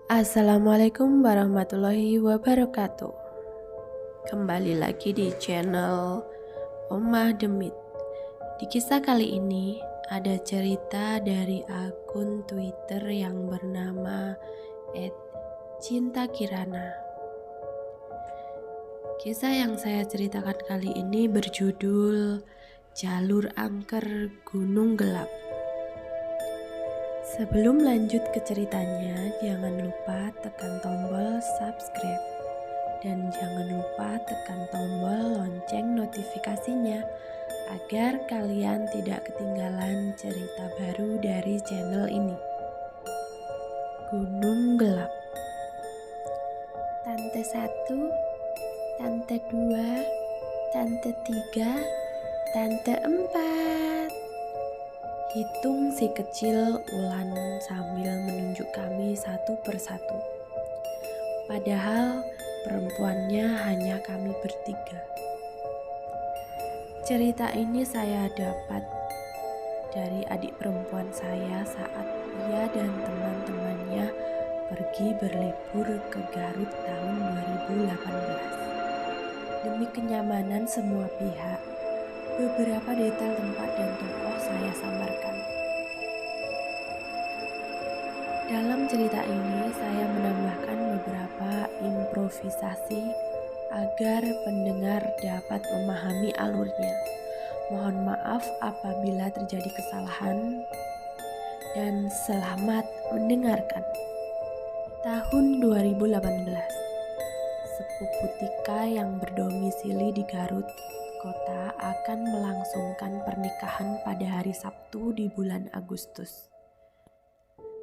Assalamualaikum warahmatullahi wabarakatuh. Kembali lagi di channel Omah Demit. Di kisah kali ini ada cerita dari akun Twitter yang bernama @cintakirana. Kisah yang saya ceritakan kali ini berjudul Jalur Angker Gunung Gelap. Sebelum lanjut ke ceritanya, jangan lupa tekan tombol subscribe dan jangan lupa tekan tombol lonceng notifikasinya agar kalian tidak ketinggalan cerita baru dari channel ini. Gunung Gelap. Tante 1, Tante 2, Tante 3, Tante 4. Hitung si kecil Ulan sambil menunjuk kami satu persatu. Padahal perempuannya hanya kami bertiga. Cerita ini saya dapat dari adik perempuan saya saat ia dan teman-temannya pergi berlibur ke Garut tahun 2018. Demi kenyamanan semua pihak, beberapa detail tempat dan tokoh saya samarkan. Dalam cerita ini saya menambahkan beberapa improvisasi agar pendengar dapat memahami alurnya. Mohon maaf apabila terjadi kesalahan dan selamat mendengarkan. Tahun 2018, sepupu Tika yang berdomisili di Garut Kota akan melangsungkan pernikahan pada hari Sabtu di bulan Agustus.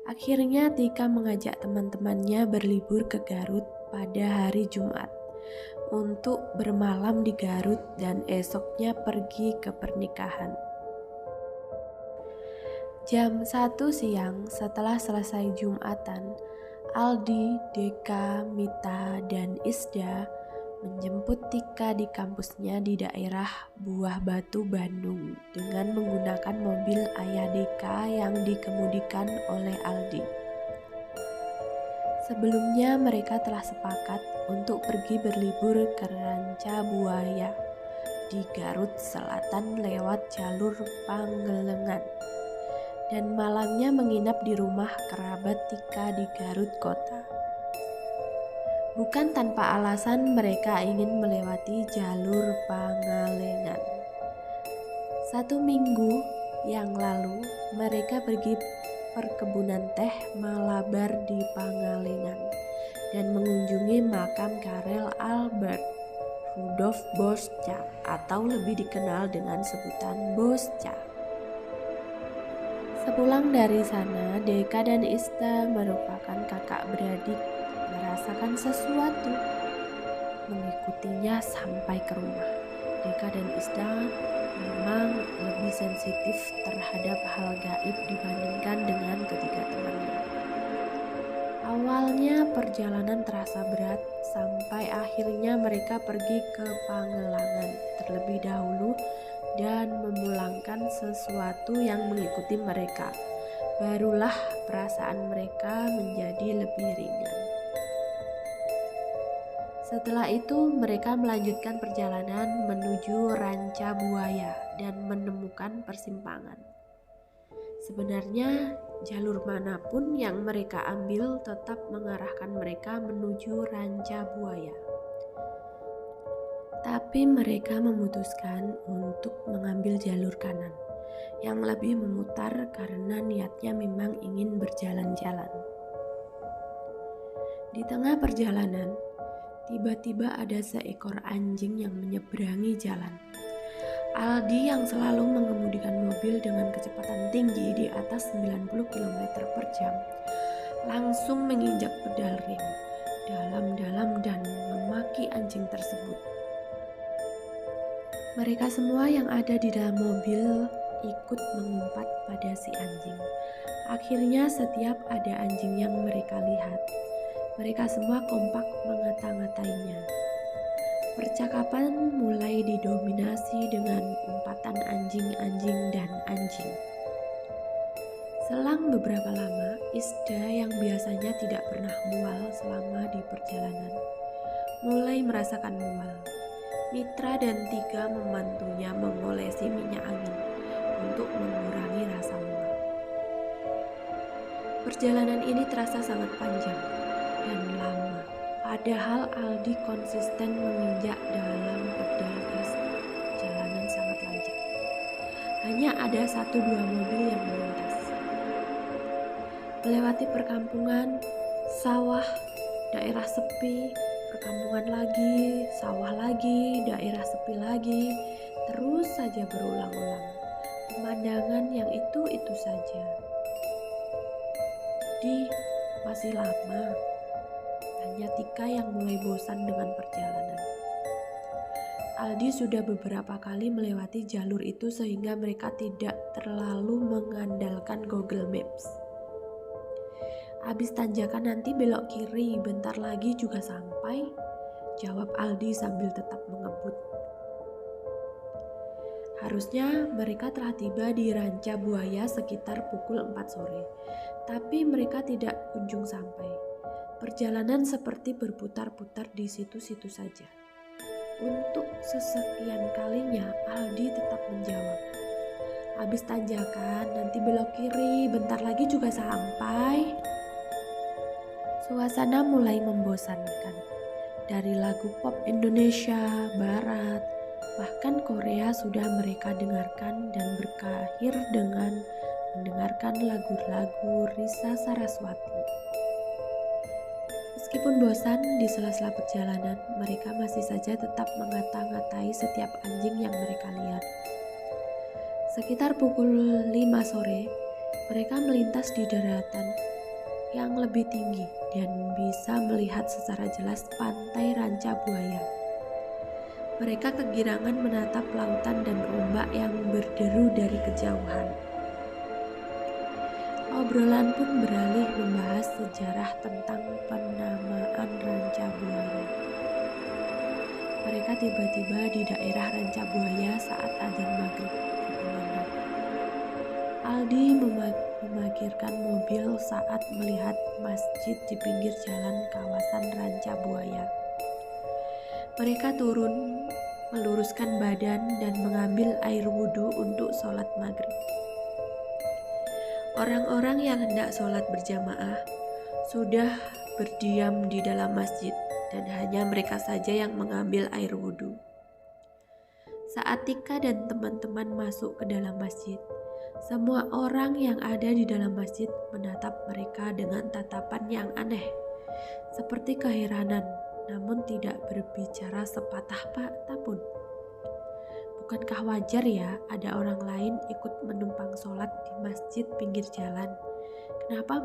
Akhirnya Tika mengajak teman-temannya berlibur ke Garut pada hari Jumat untuk bermalam di Garut dan esoknya pergi ke pernikahan. Jam 1 siang setelah selesai Jumatan, Aldi, Deka, Mita, dan Isda menjemput Tika di kampusnya di daerah Buah Batu, Bandung dengan menggunakan mobil ayah Deka yang dikemudikan oleh Aldi. Sebelumnya mereka telah sepakat untuk pergi berlibur ke Ranca Buaya di Garut Selatan lewat jalur Pangalengan dan malamnya menginap di rumah kerabat Tika di Garut Kota. Bukan tanpa alasan mereka ingin melewati jalur Pangalengan. 1 minggu yang lalu mereka pergi perkebunan teh Malabar di Pangalengan dan mengunjungi makam Karel Albert Rudolf Bosca atau lebih dikenal dengan sebutan Bosca. Sepulang dari sana, Deka dan Ista merupakan kakak beradik merasakan sesuatu, mengikutinya sampai ke rumah. Deka dan Isda memang lebih sensitif terhadap hal gaib dibandingkan dengan ketiga temannya. Awalnya perjalanan terasa berat sampai akhirnya mereka pergi ke Pangalengan terlebih dahulu dan memulangkan sesuatu yang mengikuti mereka. Barulah perasaan mereka menjadi lebih ringan. Setelah itu mereka melanjutkan perjalanan menuju Ranca Buaya dan menemukan persimpangan. Sebenarnya jalur manapun yang mereka ambil tetap mengarahkan mereka menuju Ranca Buaya. Tapi mereka memutuskan untuk mengambil jalur kanan yang lebih memutar karena niatnya memang ingin berjalan-jalan. Di tengah perjalanan, tiba-tiba ada seekor anjing yang menyeberangi jalan. Aldi yang selalu mengemudikan mobil dengan kecepatan tinggi di atas 90 km per jam langsung menginjak pedal rem dalam-dalam dan memaki anjing tersebut. Mereka semua yang ada di dalam mobil ikut mengumpat pada si anjing. Akhirnya setiap ada anjing yang mereka lihat, mereka semua kompak mengata-ngatainya. Percakapan mulai didominasi dengan umpatan anjing-anjing dan anjing. Selang beberapa lama, Isda yang biasanya tidak pernah mual selama di perjalanan, mulai merasakan mual. Mitra dan 3 membantunya mengolesi minyak angin untuk mengurangi rasa mual. Perjalanan ini terasa sangat panjang dan lama, padahal Aldi konsisten menginjak dalam pedal gas. Jalanan sangat lancar. Hanya ada 1-2 mobil yang melintas. Melewati perkampungan, sawah, daerah sepi, perkampungan lagi, sawah lagi, daerah sepi lagi, terus saja berulang-ulang. Pemandangan yang itu saja. Masih lama, tanya Tika yang mulai bosan dengan perjalanan. Aldi sudah beberapa kali melewati jalur itu sehingga mereka tidak terlalu mengandalkan Google Maps. Habis tanjakan nanti belok kiri, bentar lagi juga sampai, jawab Aldi sambil tetap mengebut. Harusnya mereka telah tiba di Ranca Buaya sekitar pukul 4 sore, tapi mereka tidak kunjung sampai. Perjalanan seperti berputar-putar di situ-situ saja. Untuk sesekian kalinya, Aldi tetap menjawab. Habis tanjakan, nanti belok kiri, bentar lagi juga sampai. Suasana mulai membosankan. Dari lagu pop Indonesia, Barat, bahkan Korea sudah mereka dengarkan dan berakhir dengan mendengarkan lagu-lagu Risa Saraswati. Meskipun bosan di sela-sela perjalanan, mereka masih saja tetap mengata-ngatai setiap anjing yang mereka lihat. Sekitar pukul 5 sore, mereka melintas di daratan yang lebih tinggi dan bisa melihat secara jelas pantai Ranca Buaya. Mereka kegirangan menatap lautan dan ombak yang berderu dari kejauhan. Obrolan pun beralih membahas sejarah tentang penamaan Ranca Buaya. Mereka tiba-tiba di daerah Ranca Buaya saat azan maghrib berkumandang. Aldi memarkirkan mobil saat melihat masjid di pinggir jalan kawasan Ranca Buaya. Mereka turun, meluruskan badan dan mengambil air wudhu untuk sholat maghrib. Orang-orang yang hendak sholat berjamaah sudah berdiam di dalam masjid dan hanya mereka saja yang mengambil air wudhu. Saat Tika dan teman-teman masuk ke dalam masjid, semua orang yang ada di dalam masjid menatap mereka dengan tatapan yang aneh, seperti keheranan, namun tidak berbicara sepatah kata pun. Bukankah wajar ya ada orang lain ikut menumpang sholat di masjid pinggir jalan? Kenapa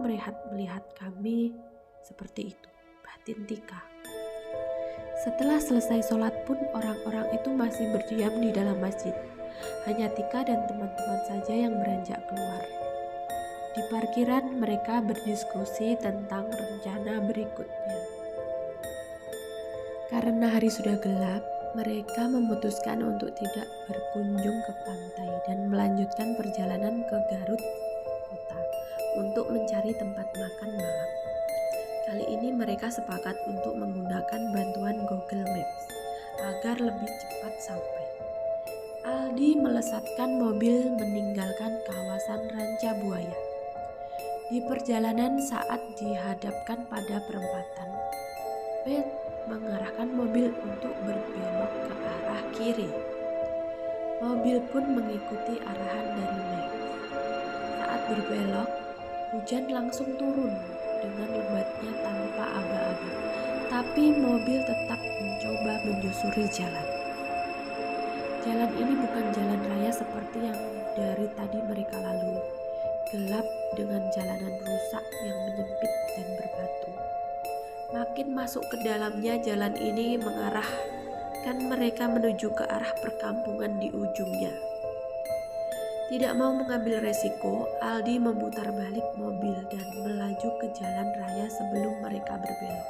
melihat kami seperti itu? Batin Tika. Setelah selesai sholat pun orang-orang itu masih berdiam di dalam masjid. Hanya Tika dan teman-teman saja yang beranjak keluar. Di parkiran mereka berdiskusi tentang rencana berikutnya. Karena hari sudah gelap, mereka memutuskan untuk tidak berkunjung ke pantai dan melanjutkan perjalanan ke Garut kota untuk mencari tempat makan malam. Kali ini mereka sepakat untuk menggunakan bantuan Google Maps agar lebih cepat sampai. Aldi melesatkan mobil meninggalkan kawasan Ranca Buaya. Di perjalanan saat dihadapkan pada perempatan, Pet mengarahkan mobil untuk berbelok ke arah kiri. Mobil pun mengikuti arahan dari Max. Saat berbelok, hujan langsung turun dengan lebatnya tanpa aba-aba, tapi mobil tetap mencoba menyusuri jalan. Jalan ini bukan jalan raya seperti yang dari tadi mereka lalui, gelap dengan jalanan rusak yang menyempit dan berbatu. Makin masuk ke dalamnya, jalan ini mengarahkan mereka menuju ke arah perkampungan di ujungnya. Tidak mau mengambil resiko, Aldi memutar balik mobil dan melaju ke jalan raya sebelum mereka berbelok.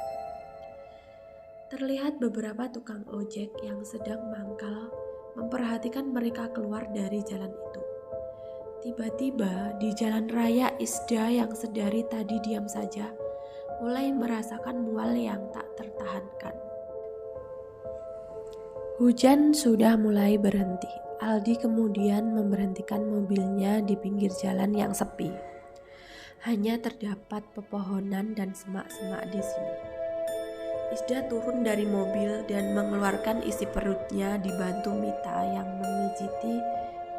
Terlihat beberapa tukang ojek yang sedang mangkal memperhatikan mereka keluar dari jalan itu. Tiba-tiba di jalan raya, Isda yang sedari tadi diam saja mulai merasakan mual yang tak tertahankan. Hujan sudah mulai berhenti. Aldi kemudian memberhentikan mobilnya di pinggir jalan yang sepi. Hanya terdapat pepohonan dan semak-semak di sini. Isda turun dari mobil dan mengeluarkan isi perutnya dibantu Mita yang memijiti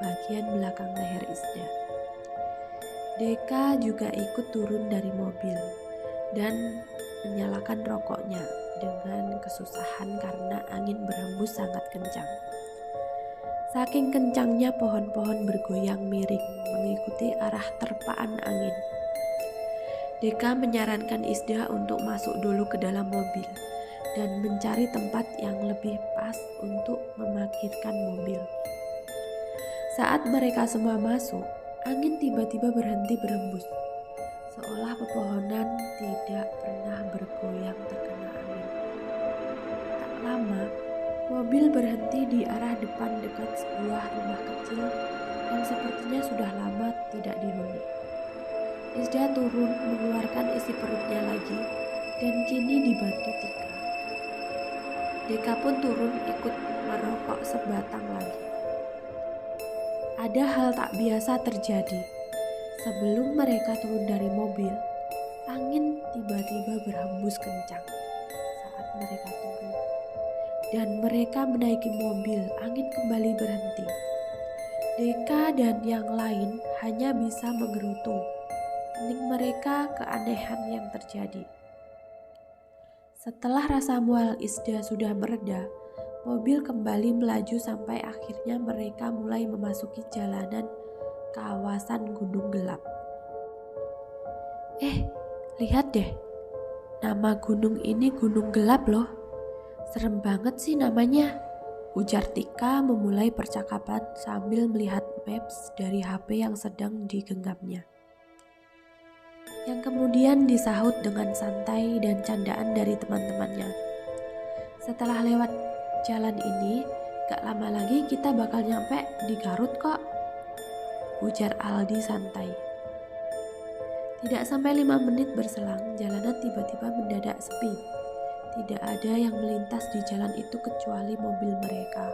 bagian belakang leher Isda. Deka juga ikut turun dari mobil dan menyalakan rokoknya dengan kesusahan karena angin berhembus sangat kencang. Saking kencangnya pohon-pohon bergoyang miring mengikuti arah terpaan angin. Deka menyarankan Isda untuk masuk dulu ke dalam mobil dan mencari tempat yang lebih pas untuk memarkirkan mobil. Saat mereka semua masuk, angin tiba-tiba berhenti berembus, seolah pepohonan tidak pernah bergoyang terkena angin. Tak lama, mobil berhenti di arah depan dekat sebuah rumah kecil yang sepertinya sudah lama tidak dihuni. Isda turun mengeluarkan isi perutnya lagi dan kini dibantu Tika. Deka pun turun ikut merokok sebatang lagi. Ada hal tak biasa terjadi. Sebelum mereka turun dari mobil, angin tiba-tiba berhembus kencang saat mereka turun. Dan mereka menaiki mobil, angin kembali berhenti. Deka dan yang lain hanya bisa menggerutu. Hening mereka keanehan yang terjadi. Setelah rasa mual Isda sudah mereda, mobil kembali melaju sampai akhirnya mereka mulai memasuki jalanan kawasan Gunung Gelap. Lihat deh, nama gunung ini Gunung Gelap loh. Serem banget sih namanya, ujar Tika memulai percakapan sambil melihat maps dari HP yang sedang digenggamnya. Yang kemudian disahut dengan santai dan candaan dari teman-temannya. Setelah lewat jalan ini, gak lama lagi kita bakal nyampe di Garut kok, ujar Aldi santai. Tidak sampai 5 menit berselang, jalanan tiba-tiba mendadak sepi. Tidak ada yang melintas di jalan itu kecuali mobil mereka.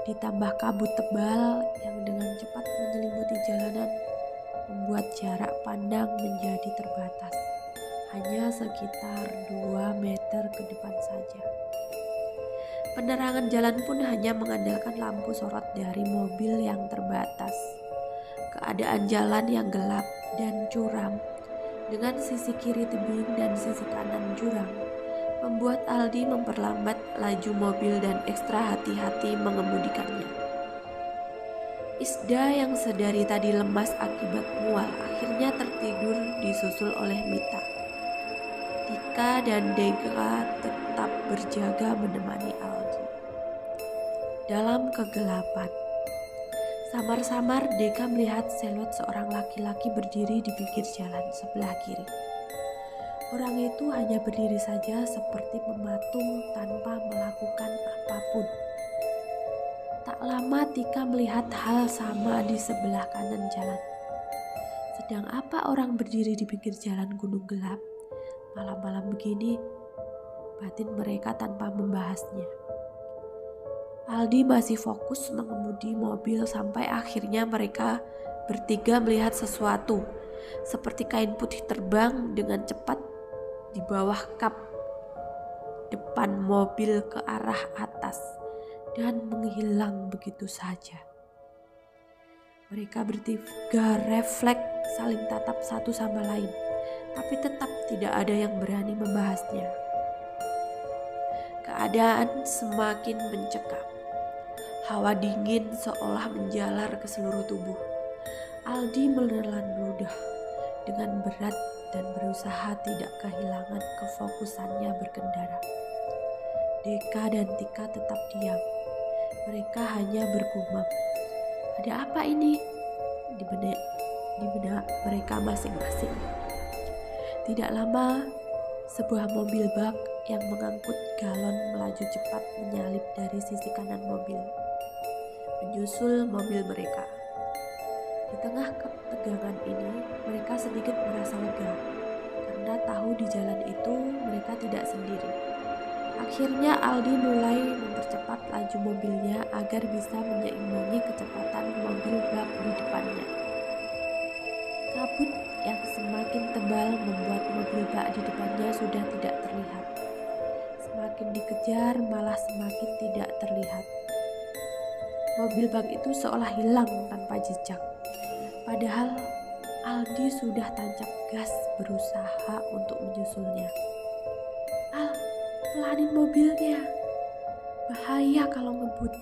Ditambah kabut tebal yang dengan cepat menyelimuti jalanan, membuat jarak pandang menjadi terbatas, hanya sekitar 2 meter ke depan saja. Penerangan jalan pun hanya mengandalkan lampu sorot dari mobil yang terbatas. Keadaan jalan yang gelap dan curam, dengan sisi kiri tebing dan sisi kanan jurang, membuat Aldi memperlambat laju mobil dan ekstra hati-hati mengemudikannya. Isda yang sedari tadi lemas akibat mual akhirnya tertidur disusul oleh Mita. Tika dan Deka tetap berjaga menemani Aldi. Dalam kegelapan, samar-samar Deka melihat siluet seorang laki-laki berdiri di pinggir jalan sebelah kiri. Orang itu hanya berdiri saja seperti mematung tanpa melakukan apapun. Tak lama Tika melihat hal sama di sebelah kanan jalan. Sedang apa orang berdiri di pinggir jalan Gunung Gelap malam-malam begini? Batin mereka tanpa membahasnya. Aldi masih fokus mengemudi mobil sampai akhirnya mereka bertiga melihat sesuatu seperti kain putih terbang dengan cepat di bawah kap depan mobil ke arah atas dan menghilang begitu saja. Mereka bertiga refleks saling tatap satu sama lain, tapi tetap tidak ada yang berani membahasnya. Keadaan semakin mencekam. Hawa dingin seolah menjalar ke seluruh tubuh. Aldi menelan ludah dengan berat dan berusaha tidak kehilangan kefokusannya berkendara. Deka dan Tika tetap diam. Mereka hanya bergumam. Ada apa ini? Di benak mereka masing-masing. Tidak lama, sebuah mobil bak yang mengangkut galon melaju cepat menyalip dari sisi kanan mobil, menyusul mobil mereka. Di tengah ketegangan ini, mereka sedikit merasa lega karena tahu di jalan itu mereka tidak sendiri. Akhirnya Aldi mulai mempercepat laju mobilnya agar bisa menyeimbangi kecepatan mobil bak di depannya. Kabut yang semakin tebal membuat mobil bak di depannya sudah tidak terlihat. Semakin dikejar malah semakin tidak terlihat. Mobil bak itu seolah hilang tanpa jejak. Padahal Aldi sudah tancap gas berusaha untuk menyusulnya. "Al, pelanin mobilnya. Bahaya kalau ngebut,"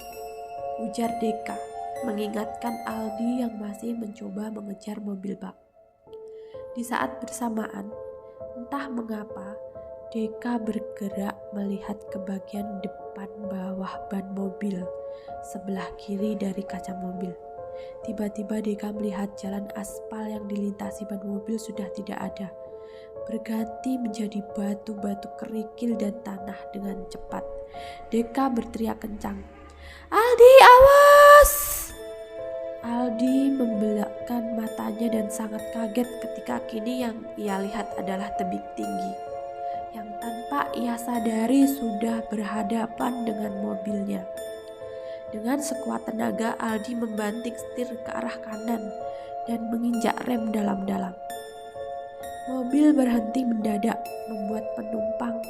ujar Deka mengingatkan Aldi yang masih mencoba mengejar mobil bak. Di saat bersamaan, entah mengapa, Deka bergerak melihat ke bagian depan bawah ban mobil sebelah kiri dari kaca mobil. Tiba-tiba Deka melihat jalan aspal yang dilintasi ban mobil sudah tidak ada, berganti menjadi batu-batu kerikil dan tanah dengan cepat. Deka berteriak kencang, "Aldi, awas!" Aldi membelakkan matanya dan sangat kaget ketika kini yang ia lihat adalah tebing tinggi yang tanpa ia sadari sudah berhadapan dengan mobilnya. Dengan sekuat tenaga, Aldi membanting setir ke arah kanan dan menginjak rem dalam-dalam. Mobil berhenti mendadak, membuat penumpang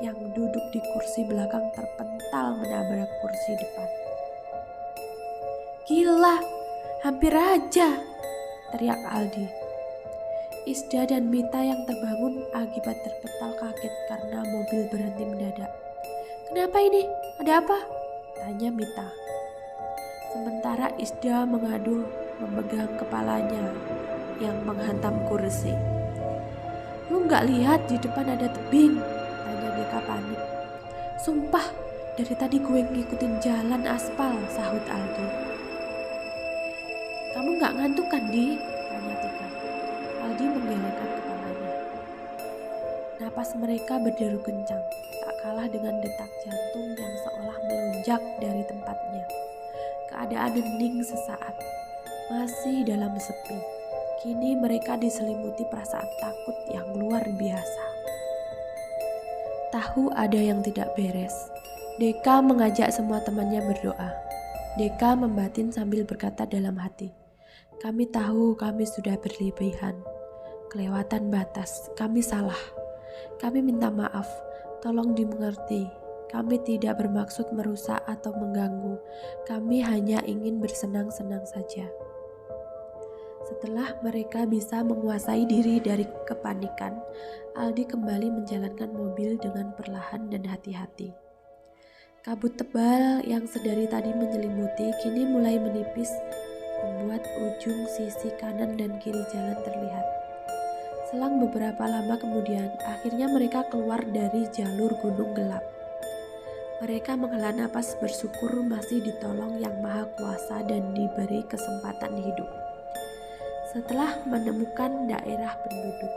yang duduk di kursi belakang terpental menabrak kursi depan. "Gila, hampir aja!" teriak Aldi. Isda dan Mita yang terbangun akibat terpental kaget karena mobil berhenti mendadak. "Kenapa ini? Ada apa?" tanya Mita. Sementara Isda mengaduh memegang kepalanya yang menghantam kursi. "Lu gak lihat di depan ada tebing?" tanya Deka panik. "Sumpah, dari tadi gue ngikutin jalan aspal," sahut Aldi. "Kamu gak ngantuk kan, Di?" tanya Tika. Aldi menggelengkan kepalanya. Napas mereka berderu kencang, tak kalah dengan detak jantung yang seolah melonjak dari tempatnya. Keadaan hening sesaat, masih dalam sepi. Kini mereka diselimuti perasaan takut yang luar biasa. Tahu ada yang tidak beres. Deka mengajak semua temannya berdoa. Deka membatin sambil berkata dalam hati, "Kami tahu kami sudah berlebihan, kelewatan batas, kami salah. Kami minta maaf, tolong dimengerti. Kami tidak bermaksud merusak atau mengganggu. Kami hanya ingin bersenang-senang saja." Setelah mereka bisa menguasai diri dari kepanikan, Aldi kembali menjalankan mobil dengan perlahan dan hati-hati. Kabut tebal yang sedari tadi menyelimuti kini mulai menipis, membuat ujung sisi kanan dan kiri jalan terlihat. Selang beberapa lama kemudian, akhirnya mereka keluar dari jalur gunung gelap. Mereka menghela napas bersyukur masih ditolong Yang Maha Kuasa dan diberi kesempatan hidup. Setelah menemukan daerah penduduk,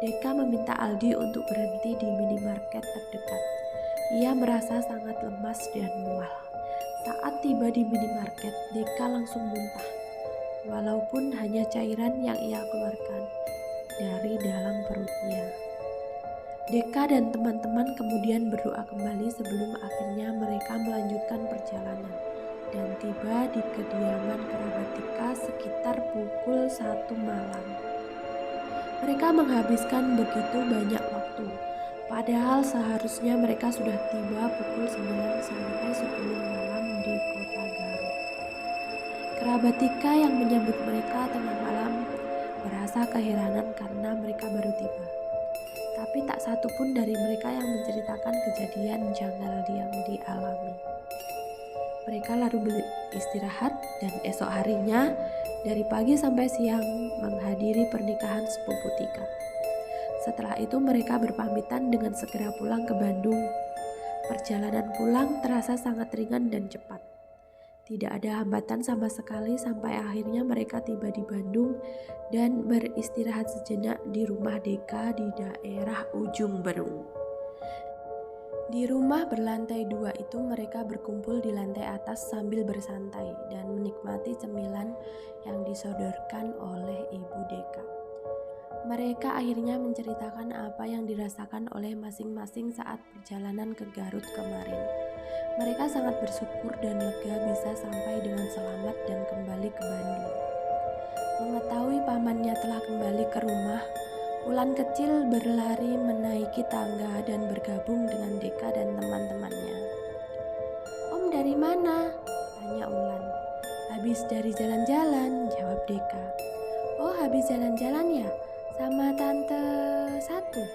Deka meminta Aldi untuk berhenti di minimarket terdekat. Ia merasa sangat lemas dan mual. Saat tiba di minimarket, Deka langsung muntah, walaupun hanya cairan yang ia keluarkan dari dalam perutnya. Deka dan teman-teman kemudian berdoa kembali sebelum akhirnya mereka melanjutkan perjalanan dan tiba di kediaman kerabat Deka sekitar pukul 1 malam. Mereka menghabiskan begitu banyak waktu, padahal seharusnya mereka sudah tiba pukul 9 sampai 10 malam di kota Garut. Kerabat Deka yang menyambut mereka tengah malam merasa keheranan karena mereka baru tiba. Tapi tak satu pun dari mereka yang menceritakan kejadian janggal yang dialami. Mereka lalu beristirahat dan esok harinya dari pagi sampai siang menghadiri pernikahan sepupu Tika. Setelah itu mereka berpamitan dengan segera pulang ke Bandung. Perjalanan pulang terasa sangat ringan dan cepat. Tidak ada hambatan sama sekali sampai akhirnya mereka tiba di Bandung dan beristirahat sejenak di rumah Deka di daerah Ujung Berung. Di rumah berlantai 2 itu mereka berkumpul di lantai atas sambil bersantai dan menikmati cemilan yang disodorkan oleh Ibu Deka. Mereka akhirnya menceritakan apa yang dirasakan oleh masing-masing saat perjalanan ke Garut kemarin. Mereka sangat bersyukur dan lega bisa sampai dengan selamat dan kembali ke Bandung. Mengetahui pamannya telah kembali ke rumah, Ulan kecil berlari menaiki tangga dan bergabung dengan Deka dan teman-temannya. "Om dari mana?" tanya Ulan. "Habis dari jalan-jalan," jawab Deka. "Oh, habis jalan-jalan ya? Sama tante satu?"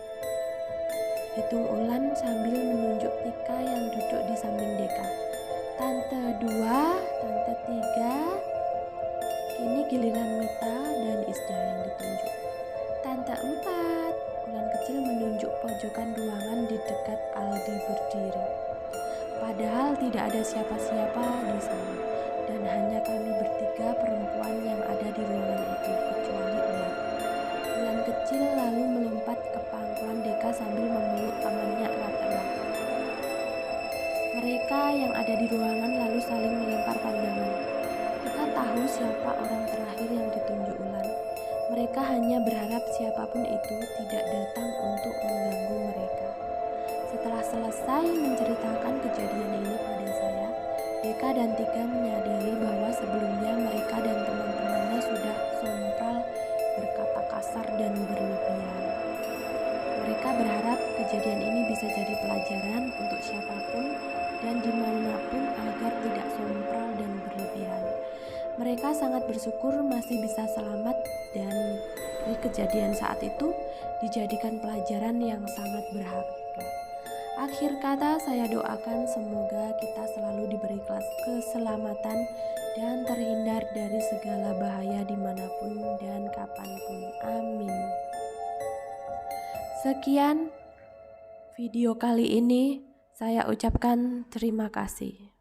hitung Ulan sambil menunjuk Tika yang duduk di samping Deka. "Tante 2, tante 3. Kini giliran Mita dan Isda yang ditunjuk. "Tante 4, Ulan kecil menunjuk pojokan ruangan di dekat Aldi berdiri. Padahal tidak ada siapa-siapa di sana, dan hanya kami bertiga perempuan yang ada di ruangan itu, kecuali Ulan. Ulan kecil lalu melompat ke pangkuan Deka sambil memeluk pamannya erat-erat. Mereka yang ada di ruangan lalu saling melempar pandangan. Kita tahu siapa orang terakhir yang ditunjuk Ulan. Mereka hanya berharap siapapun itu tidak datang untuk mengganggu mereka. Setelah selesai menceritakan kejadian ini pada saya, Deka dan Tika menyadari bahwa sebelumnya mereka dan teman-temannya sudah sompral, berkata kasar dan berlebihan. Mereka berharap kejadian ini bisa jadi pelajaran untuk siapapun dan dimanapun agar tidak sompral dan berlebihan. Mereka sangat bersyukur masih bisa selamat dan dari kejadian saat itu dijadikan pelajaran yang sangat berharga. Akhir kata, saya doakan semoga kita selalu diberi keselamatan dan terhindar dari segala bahaya dimanapun dan kapanpun. Amin. Sekian video kali ini, saya ucapkan terima kasih.